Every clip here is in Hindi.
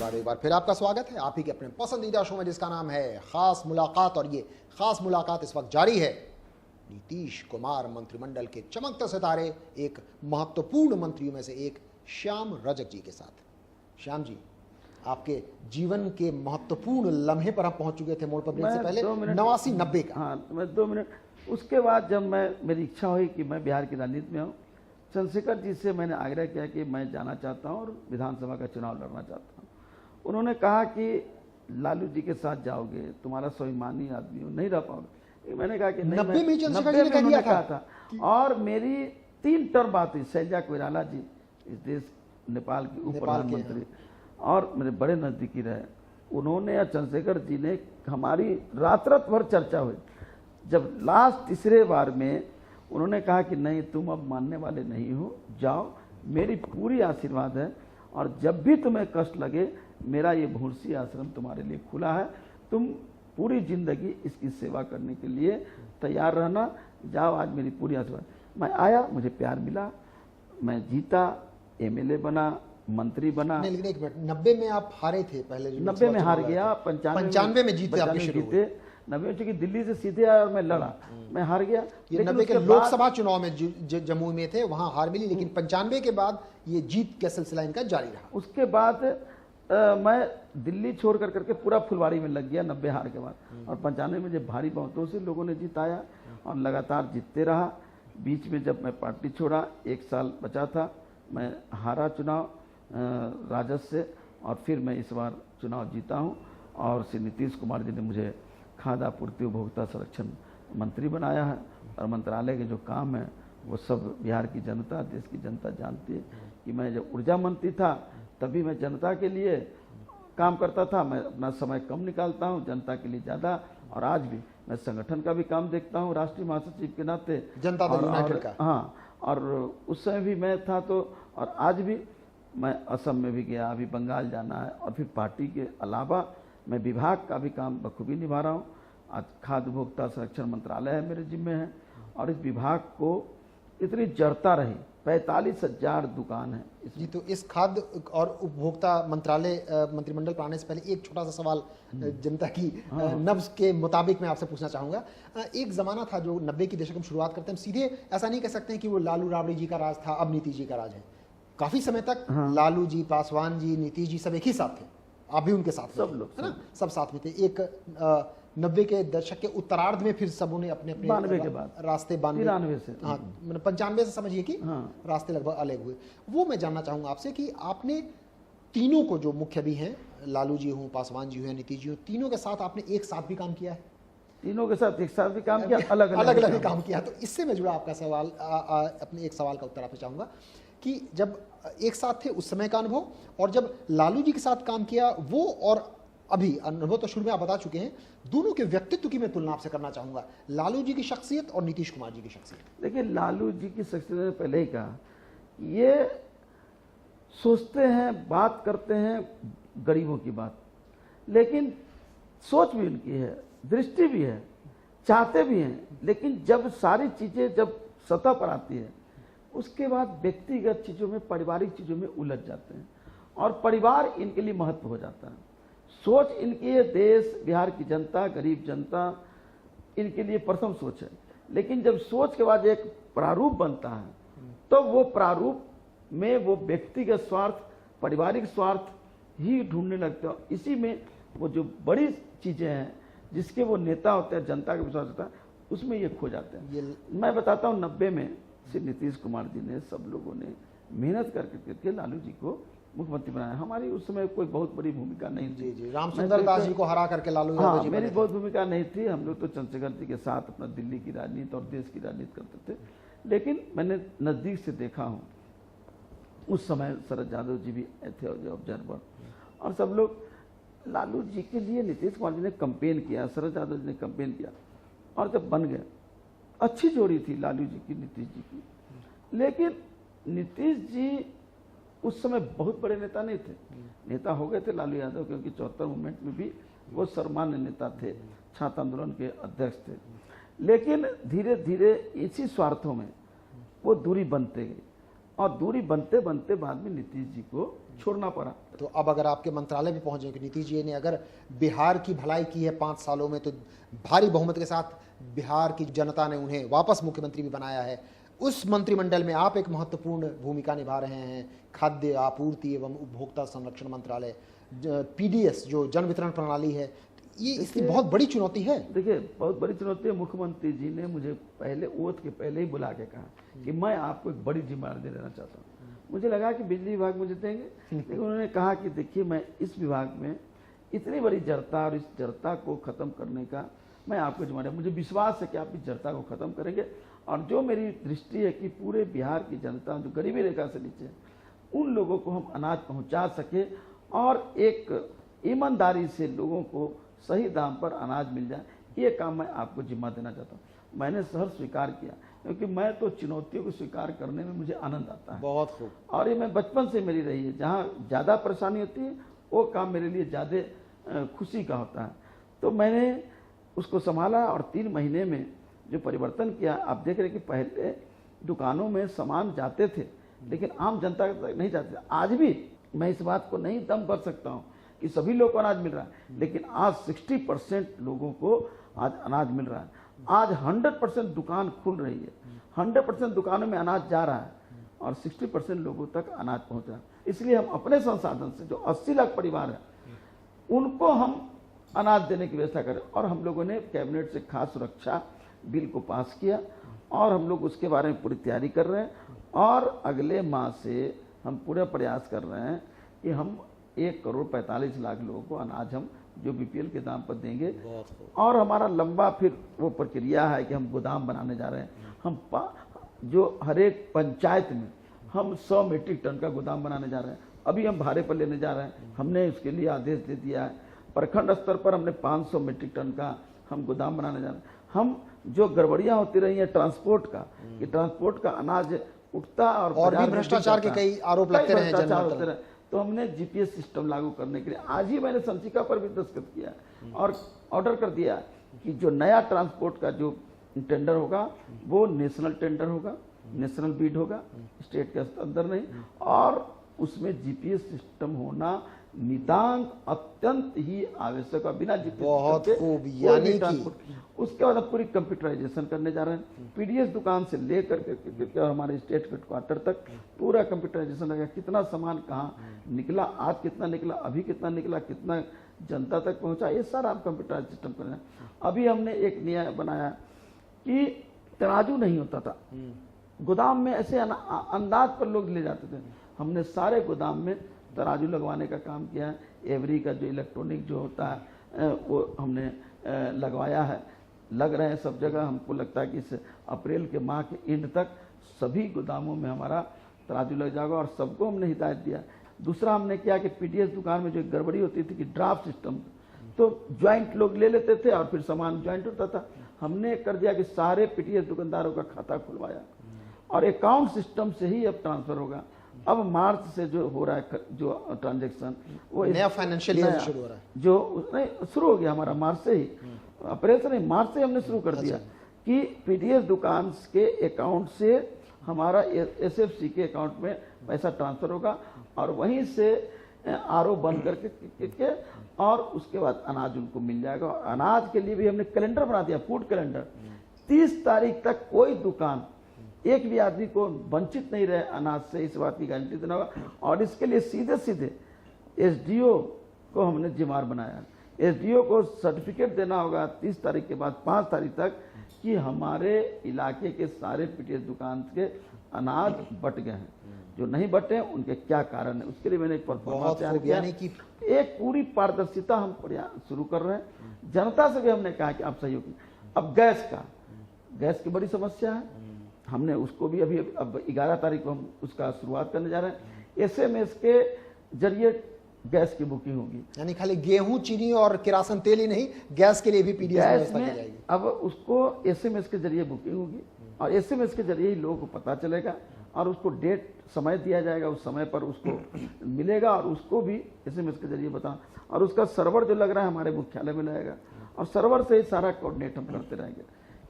नमस्कार, एक बार फिर आपका स्वागत है आप ही के अपने पसंदीदा शो में जिसका नाम है खास मुलाकात। और ये खास मुलाकात इस वक्त जारी है नीतीश कुमार मंत्रिमंडल के चमकते सितारे, एक महत्वपूर्ण मंत्रियों में से एक श्याम रजक जी के साथ। श्याम जी, आपके जीवन के महत्वपूर्ण लम्हे पर हम पहुंच चुके थे मोड़ पर ब्रेक से पहले 89-90 का। हाँ, मैं 2 मिनट उसके बाद जब मेरी इच्छा हुई कि मैं बिहार की राजनीति में हूँ, चंद्रशेखर जी से मैंने आग्रह किया कि मैं जाना चाहता हूँ और विधानसभा का चुनाव लड़ना चाहता हूँ। उन्होंने कहा कि लालू जी के साथ जाओगे, तुम्हारा स्वाभिमानी आदमी हो, नहीं रह पाओगे। मैंने कहा कि नहीं, 90 में चंद्रशेखर जी ने उन्होंने कहा कहा था। और मेरी 3 टर्म बात हुई। शैलजा कोइराला जी इस देश नेपाल के उप प्रधानमंत्री और मेरे बड़े नजदीकी रहे, उन्होंने और चंद्रशेखर जी ने हमारी रात भर चर्चा हुई। जब लास्ट तीसरे बार में उन्होंने कहा कि नहीं, तुम अब मानने वाले नहीं हो, जाओ, मेरी पूरी आशीर्वाद है और जब भी तुम्हें कष्ट लगे मेरा ये भूर्सी आश्रम तुम्हारे लिए खुला है, तुम पूरी जिंदगी इसकी सेवा करने के लिए तैयार रहना, जाओ, आज मेरी पूरी आशीर्वाद। मैं आया, मुझे प्यार मिला, मैं जीता, एमएलए बना, मंत्री बना। नहीं, लेकिन एक मिनट, 90 में आप हारे थे पहले, 90 में हार गया, 95 में जीते, 90 में चूंकि दिल्ली से सीधे आया और मैं लड़ा, मैं हार गया। ये 90 के लोकसभा चुनाव में जम्मू में थे, वहां हार मिली, लेकिन 95 के बाद ये जीत का सिलसिला इनका जारी रहा। उसके बाद मैं दिल्ली छोड़ करके पूरा फुलवाड़ी में लग गया 90 हार के बाद, और 95 में जब भारी बहुतों से लोगों ने जिताया और लगातार जीतते रहा। बीच में जब मैं पार्टी छोड़ा, 1 साल बचा था, मैं हारा चुनाव राजद से, और फिर मैं इस बार चुनाव जीता हूँ और श्री नीतीश कुमार जी ने मुझे खाद्य आपूर्ति उपभोक्ता संरक्षण मंत्री बनाया है। और मंत्रालय के जो काम है वो सब बिहार की जनता, देश की जनता जानती है कि मैं जब ऊर्जा मंत्री था तभी मैं जनता के लिए काम करता था। मैं अपना समय कम निकालता हूँ, जनता के लिए ज़्यादा। और आज भी मैं संगठन का भी काम देखता हूँ, राष्ट्रीय महासचिव के नाते, जनता दल यूनाइटेड का। हाँ, और उस समय भी मैं था तो, और आज भी मैं असम में भी गया, अभी बंगाल जाना है। और फिर पार्टी के अलावा मैं विभाग का भी काम बखूबी निभा रहा हूँ। आज खाद्य उपभोक्ता संरक्षण मंत्रालय है मेरे जिम्मे है, और इस विभाग को इतनी जड़ता रही, 45,000 दुकान है जी। तो इस खाद्य और उपभोक्ता मंत्रालय मंत्रिमंडल पर आने से पहले एक छोटा सा सवाल जनता की नब्ज के मुताबिक मैं आपसे पूछना चाहूंगा। एक जमाना था जो 90 की दशक में शुरुआत करते हैं, सीधे ऐसा नहीं कह सकते हैं कि वो लालू राबड़ी जी का राज था, अब नीतीश जी का राज है। काफी समय तक लालू जी, पासवान जी, नीतीश जी सब एक ही साथ थे, आप भी उनके साथ, सब लोग, है ना, सब साथ में थे। एक 90 के दशक के उत्तरार्ध में फिर सबों ने अपने अपने 92 के बाद रास्ते 93 से, हाँ, मतलब 95 से समझिए कि रास्ते लगभग अलग हुए। वो मैं जानना चाहूंगा आपसे कि आपने तीनों को, जो मुख्य भी हैं, लालू जी हों, पासवान जी हों, नीतीश जी हों, तीनों के साथ आपने एक साथ भी काम किया है? तीनों के साथ एक साथ भी काम किया, अलग अलग भी काम किया। तो इससे मैं जुड़ा आपका सवाल, अपने एक सवाल का उत्तर आपसे चाहूंगा कि जब एक साथ थे उस समय का अनुभव, और जब लालू जी के साथ काम किया वो, और अभी अनुभव तो शुरू में आप बता चुके हैं, दोनों के व्यक्तित्व की मैं तुलना आपसे करना चाहूंगा, लालू जी की शख्सियत और नीतीश कुमार जी की शख्सियत। देखिए, लालू जी की शख्सियत ने पहले ही कहा, ये सोचते हैं, बात करते हैं गरीबों की बात, लेकिन सोच भी उनकी है, दृष्टि भी है, चाहते भी हैं, लेकिन जब सारी चीजें जब सतह पर आती है उसके बाद व्यक्तिगत चीजों में, पारिवारिक चीजों में उलझ जाते हैं, और परिवार इनके लिए महत्व हो जाता है। सोच इनकी है देश, बिहार की जनता, गरीब जनता, इनके लिए प्रथम सोच है। लेकिन जब सोच के बाद एक प्रारूप बनता है तो वो प्रारूप में वो व्यक्तिगत स्वार्थ, पारिवारिक स्वार्थ ही ढूंढने लगते हैं। इसी में वो जो बड़ी चीजें हैं जिसके वो नेता होते हैं, जनता का विश्वास होता है, उसमें ये खो जाते हैं। मैं बताता हूँ, 90 में श्री नीतीश कुमार जी ने, सब लोगों ने मेहनत करके लालू जी को मुख्यमंत्री बनाया। हमारी उस समय कोई बहुत बड़ी भूमिका नहीं थी। जी, रामचंद्र दास जी को हरा करके लालू यादव जी, मेरी बहुत भूमिका नहीं थी। हम लोग तो चंद्रशेखर जी के साथ अपना दिल्ली की राजनीति और देश की राजनीति करते थे। लेकिन मैंने नज़दीक से देखा हूँ, उस समय शरद यादव जी भी थे ऑब्जर्वर, और सब लोग लालू जी के लिए नीतीश कुमार जी ने कंपेन किया, शरद यादव जी ने कंपेन किया, और जब बन गए, अच्छी जोड़ी थी लालू जी की, नीतीश जी की। लेकिन नीतीश जी उस समय बहुत बड़े नेता नहीं थे, नेता हो गए थे लालू यादव, क्योंकि 74 मूवमेंट में भी वो सर्वमान्य नेता थे, छात्र आंदोलन के अध्यक्ष थे। लेकिन धीरे धीरे इसी स्वार्थों में वो दूरी बनते गई, और दूरी बनते बनते बाद में नीतीश जी को छोड़ना पड़ा। तो अब अगर आपके मंत्रालय भी पहुंचे कि नीतीश जी ने अगर बिहार की भलाई की है 5 सालों में, तो भारी बहुमत के साथ बिहार की जनता ने उन्हें वापस मुख्यमंत्री भी बनाया है, उस मंत्रिमंडल में आप एक महत्वपूर्ण भूमिका निभा रहे हैं। खाद्य आपूर्ति एवं उपभोक्ता संरक्षण मंत्रालय, पीडीएस जो जन वितरण प्रणाली है, ये इसकी बहुत बड़ी चुनौती है। देखिए, बहुत बड़ी चुनौती है। मुख्यमंत्री जी ने मुझे पहले ओथ के पहले ही बुला के कहा कि मैं आपको एक बड़ी जिम्मेदारी देना चाहता हूँ। मुझे लगा कि बिजली विभाग मुझे देंगे, लेकिन उन्होंने कहा कि देखिए, मैं इस विभाग में इतनी बड़ी जड़ता और इस जड़ता को खत्म करने का मैं आपको जिम्मेदारी, मुझे विश्वास है कि आप इस जड़ता को खत्म करेंगे। और जो मेरी दृष्टि है कि पूरे बिहार की जनता जो गरीबी रेखा से नीचे है, उन लोगों को हम अनाज पहुंचा सके और एक ईमानदारी से लोगों को सही दाम पर अनाज मिल जाए, ये काम मैं आपको जिम्मा देना चाहता हूँ। मैंने सहर्ष स्वीकार किया, क्योंकि मैं तो चुनौतियों को स्वीकार करने में मुझे आनंद आता है। बहुत खूब। और ये मैं बचपन से मेरी रही है, जहाँ ज़्यादा परेशानी होती है वो काम मेरे लिए ज़्यादा खुशी का होता है। तो मैंने उसको संभाला और 3 महीने में जो परिवर्तन किया, आप देख रहे कि पहले दुकानों में सामान जाते थे, लेकिन आम जनता तक नहीं जाते। आज भी मैं इस बात को नहीं दम कर सकता हूँ कि सभी लोगों को अनाज मिल रहा है, लेकिन आज 60% लोगों को आज अनाज मिल रहा है। आज 100% दुकान खुल रही है, 100% दुकानों में अनाज जा रहा है और 60% लोगों तक अनाज पहुंच रहा है। इसलिए हम अपने संसाधन से, जो 80 लाख परिवार है, उनको हम अनाज देने की व्यवस्था करें। और हम लोगों ने कैबिनेट से खाद्य सुरक्षा बिल को पास किया और हम लोग उसके बारे में पूरी तैयारी कर रहे हैं। और अगले माह से हम पूरा प्रयास कर रहे हैं कि हम 1,45,00,000 लोगों को अनाज हम जो बीपीएल के दाम पर देंगे। और हमारा लंबा फिर वो प्रक्रिया है कि हम गोदाम बनाने जा रहे हैं। हम जो हर एक पंचायत में हम 100 मीट्रिक टन का गोदाम बनाने जा रहे हैं। अभी हम भाड़े पर लेने जा रहे हैं, हमने उसके लिए आदेश दे दिया है। प्रखंड स्तर पर हमने 500 मीट्रिक टन का हम गोदाम बनाने जा रहे हैं। हम जो गड़बड़ियां होती रही हैं ट्रांसपोर्ट का, कि ट्रांसपोर्ट का अनाज उठता और भी भ्रष्टाचार के कई आरोप लगते रहे, तो हमने जीपीएस सिस्टम लागू करने के लिए आज ही मैंने संचिका पर भी दस्तखत किया और ऑर्डर कर दिया कि जो नया ट्रांसपोर्ट का जो टेंडर होगा वो नेशनल टेंडर होगा, नेशनल बीड होगा, स्टेट के अंदर नहीं। और उसमें जीपीएस सिस्टम होना नितांत अत्यंत ही आवश्यक है। बिना जीपीएस बहुत खूब, यानी कि उसके बाद पूरी कंप्यूटराइजेशन करने जा रहे हैं। पीडीएस दुकान से लेकर के हमारे स्टेट हेडक्वार्टर तक पूरा कंप्यूटराइजेशन लगेगा। कितना सामान कहाँ निकला, आज कितना निकला, अभी कितना निकला, कितना जनता तक पहुंचा, ये सारा आप कंप्यूटराइज सिस्टम करना। अभी हमने एक न्याय बनाया कि तराजू नहीं होता था गोदाम में, ऐसे अंदाज पर लोग ले जाते थे। हमने सारे गोदाम में तराजू लगवाने का काम किया है। एवरी का जो इलेक्ट्रॉनिक जो होता है वो हमने लगवाया है, लग रहे हैं सब जगह। हमको लगता है कि इस अप्रैल के माह के एंड तक सभी गोदामों में हमारा तराजू लग जाएगा और सबको हमने हिदायत दिया। दूसरा हमने किया कि पीडीएस दुकान में जो गड़बड़ी होती थी कि ड्राफ्ट सिस्टम, तो ज्वाइंट लोग ले लेते थे और फिर सामान ज्वाइंट होता था। हमने कर दिया कि सारे पीडीएस दुकानदारों का खाता खुलवाया और अकाउंट सिस्टम से ही अब ट्रांसफर होगा। अब मार्च से जो हो रहा है जो ट्रांजैक्शन, वो नया फाइनेंशियल ईयर शुरू हो रहा है, जो नहीं शुरू हो गया हमारा मार्च से ही, अप्रैल से नहीं, मार्च से हमने शुरू कर दिया कि पीडीएस दुकान के अकाउंट से हमारा एसएफसी के अकाउंट में पैसा ट्रांसफर होगा और वहीं से आरओ बंद करके और उसके बाद अनाज उनको मिल जाएगा। और अनाज के लिए भी हमने कैलेंडर बना दिया, फूड कैलेंडर। 30 तारीख तक कोई दुकान, एक भी आदमी को वंचित नहीं रहे अनाज से, इस बात की गारंटी देना होगा। और इसके लिए सीधे सीधे एसडीओ को हमने जिम्मेदार बनाया। एसडीओ को सर्टिफिकेट देना होगा 30 तारीख के बाद 5 तारीख तक कि हमारे इलाके के सारे पीडीएस दुकान के अनाज बट गए हैं, जो नहीं बटे उनके क्या कारण है। उसके लिए मैंने एक परफॉर्मेंस तैयार किया, एक पूरी पारदर्शिता हम शुरू कर रहे हैं। जनता से भी हमने कहा कि आप सहयोग। अब गैस की बड़ी समस्या है, हमने उसको भी अभी अब 11 तारीख को हम उसका शुरुआत करने जा रहे हैं। एसएमएस के जरिए गैस की बुकिंग होगी, यानी खाली गेहूं, चीनी और किरासन तेल ही नहीं, गैस के लिए भी पीडीएस व्यवस्था की जाएगी। अब उसको एसएमएस के जरिए बुकिंग होगी और एसएमएस के जरिए ही लोगों को पता चलेगा और उसको डेट समय दिया जाएगा, उस समय पर उसको मिलेगा और उसको भी एसएमएस के जरिए बताना। और उसका सर्वर जो लग रहा है हमारे मुख्यालय में लगेगा और सर्वर से ही सारा कोऑर्डिनेट हम करते रहेंगे।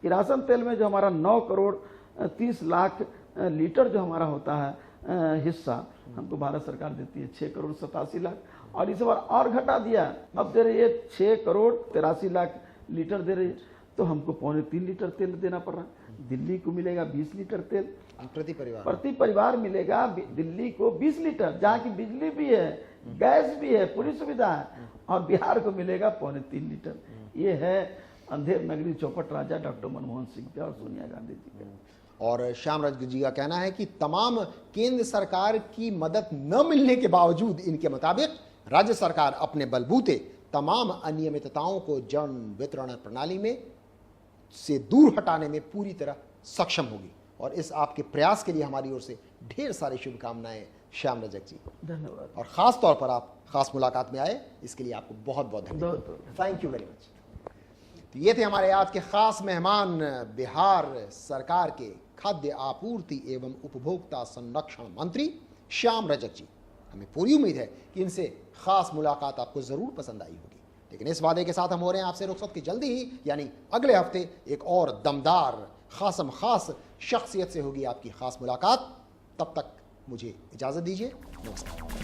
किरासन तेल में जो हमारा 9 करोड़ 30 लाख लीटर जो हमारा होता है हिस्सा हमको भारत सरकार देती है 6 करोड़ 87 लाख, और इस बार और घटा दिया, अब दे रही है 6 करोड़ 83 लाख लीटर दे रही है, तो हमको 3.25 लीटर तेल देना पड़ रहा है। दिल्ली को मिलेगा 20 लीटर तेल प्रति परिवार मिलेगा, दिल्ली को 20 लीटर, जहाँ की बिजली भी है, गैस भी है, पूरी सुविधा है, और बिहार को मिलेगा 3.25 लीटर। ये है अंधेर नगरी चौपट राजा डॉक्टर मनमोहन सिंह का और सोनिया गांधी जी का। और श्याम रजक जी का कहना है कि तमाम केंद्र सरकार की मदद न मिलने के बावजूद इनके मुताबिक राज्य सरकार अपने बलबूते तमाम अनियमितताओं को जन वितरण प्रणाली में से दूर हटाने में पूरी तरह सक्षम होगी। और इस आपके प्रयास के लिए हमारी ओर से ढेर सारी शुभकामनाएं श्याम रजक जी। धन्यवाद। और खास तौर पर आप खास मुलाकात में आए, इसके लिए आपको बहुत बहुत धन्यवाद। Thank you very much. तो ये थे हमारे आज के खास मेहमान, बिहार सरकार के खाद्य आपूर्ति एवं उपभोक्ता संरक्षण मंत्री श्याम रजक जी। हमें पूरी उम्मीद है कि इनसे खास मुलाकात आपको जरूर पसंद आई होगी। लेकिन इस वादे के साथ हम हो रहे हैं आपसे रुखसत की जल्दी ही, यानी अगले हफ्ते एक और दमदार खास शख्सियत से होगी आपकी खास मुलाकात। तब तक मुझे इजाजत दीजिए। नमस्कार।